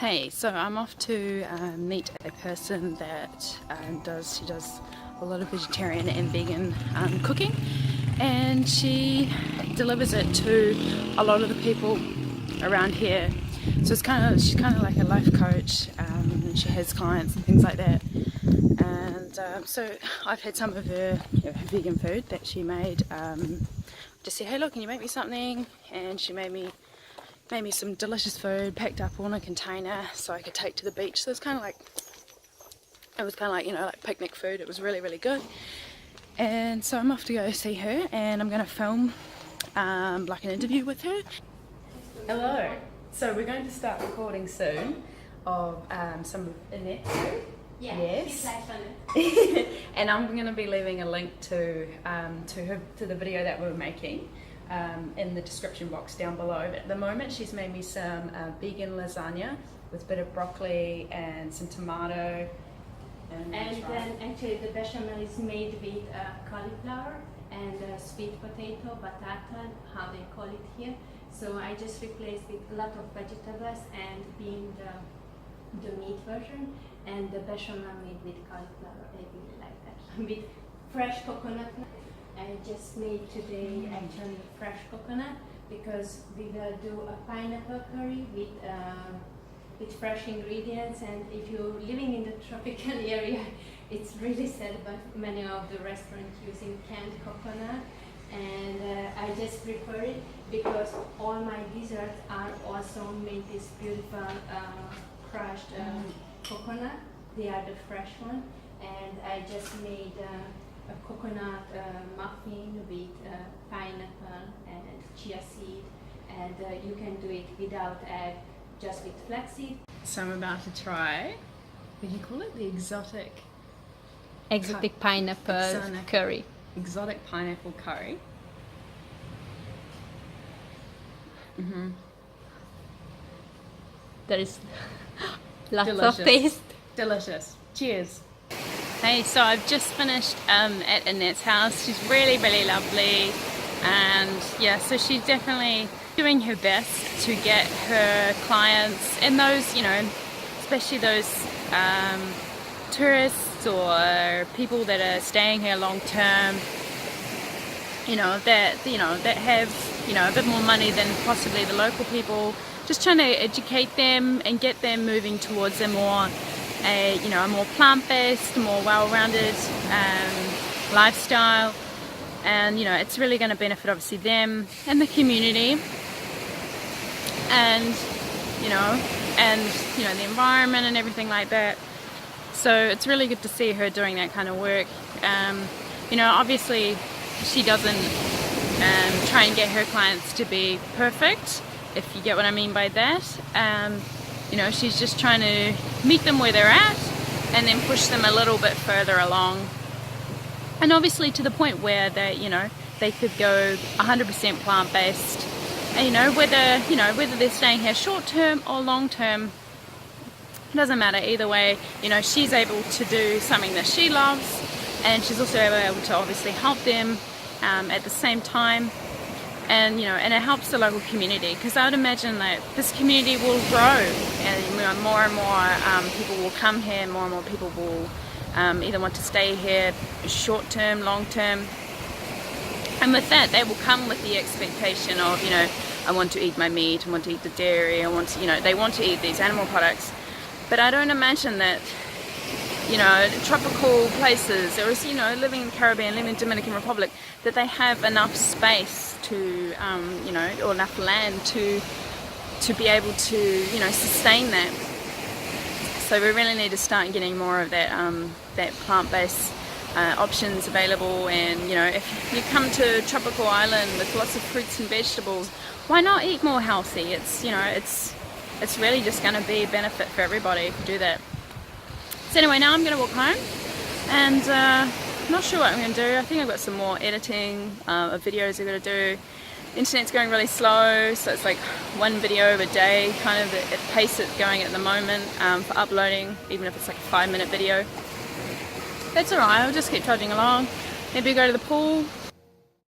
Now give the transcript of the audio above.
Hey, so I'm off to meet a person that does a lot of vegetarian and vegan cooking, and she delivers it to a lot of the people around here. So she's kind of like a life coach, and she has clients and things like that. And so I've had some of her vegan food that she made. Just said, hey, look, can you make me something? And she made me some delicious food, packed up all in a container so I could take to the beach. So it was kind of like like picnic food. It was really, really good. And so I'm off to go see her, and I'm going to film like an interview with her. Hello. So we're going to start recording soon of some of Anett's food. Yeah, yes. And I'm going to be leaving a link to the video that we're making in the description box down below. But at the moment she's made me some vegan lasagna with a bit of broccoli and some tomato. And then actually the bechamel is made with cauliflower and sweet potato, batata, how they call it here. So I just replaced with a lot of vegetables and being the meat version, and the bechamel made with cauliflower. I really like that. With fresh coconut. I just made today actually fresh coconut, because we will do a pineapple curry with fresh ingredients. And if you're living in the tropical area, it's really sad, but many of the restaurants using canned coconut, and I just prefer it because all my desserts are also made this beautiful crushed coconut. They are the fresh one, and I just made a coconut muffin with pineapple and chia seed, and you can do it without egg, just with flaxseed. So I'm about to try, what do you call it? The exotic Pineapple curry. Exotic pineapple curry. There is lots Delicious. of taste. Delicious. Cheers. Hey, so I've just finished at Anett's house. She's really, really lovely, and yeah, so she's definitely doing her best to get her clients and those, especially those tourists or people that are staying here long term, that have a bit more money than possibly the local people. Just trying to educate them and get them moving towards a more plant-based, more well-rounded lifestyle. And it's really going to benefit obviously them and the community, and the environment and everything like that. So it's really good to see her doing that kind of work. Obviously she doesn't try and get her clients to be perfect, if you get what I mean by that. She's just trying to meet them where they're at and then push them a little bit further along. And obviously to the point where they could go 100% plant-based. And whether they're staying here short term or long term, it doesn't matter either way. She's able to do something that she loves, and she's also able to obviously help them at the same time. And and it helps the local community, because I would imagine that this community will grow, and more and more people will come here. More and more people will either want to stay here short term, long term, and with that they will come with the expectation of I want to eat my meat, I want to eat the dairy, I want to they want to eat these animal products. But I don't imagine that tropical places, or living in the Caribbean, living in the Dominican Republic, that they have enough space to or enough land to be able to sustain that. So we really need to start getting more of that plant-based options available. And if you come to a tropical island with lots of fruits and vegetables, why not eat more healthy? It's really just going to be a benefit for everybody if you do that. So anyway, now I'm going to walk home, and I'm not sure what I'm going to do. I think I've got some more editing of videos I've got to do. The internet's going really slow, so it's like one video a day, kind of at the pace it's going at the moment for uploading, even if it's like a 5-minute video. That's alright, I'll just keep trudging along. Maybe go to the pool,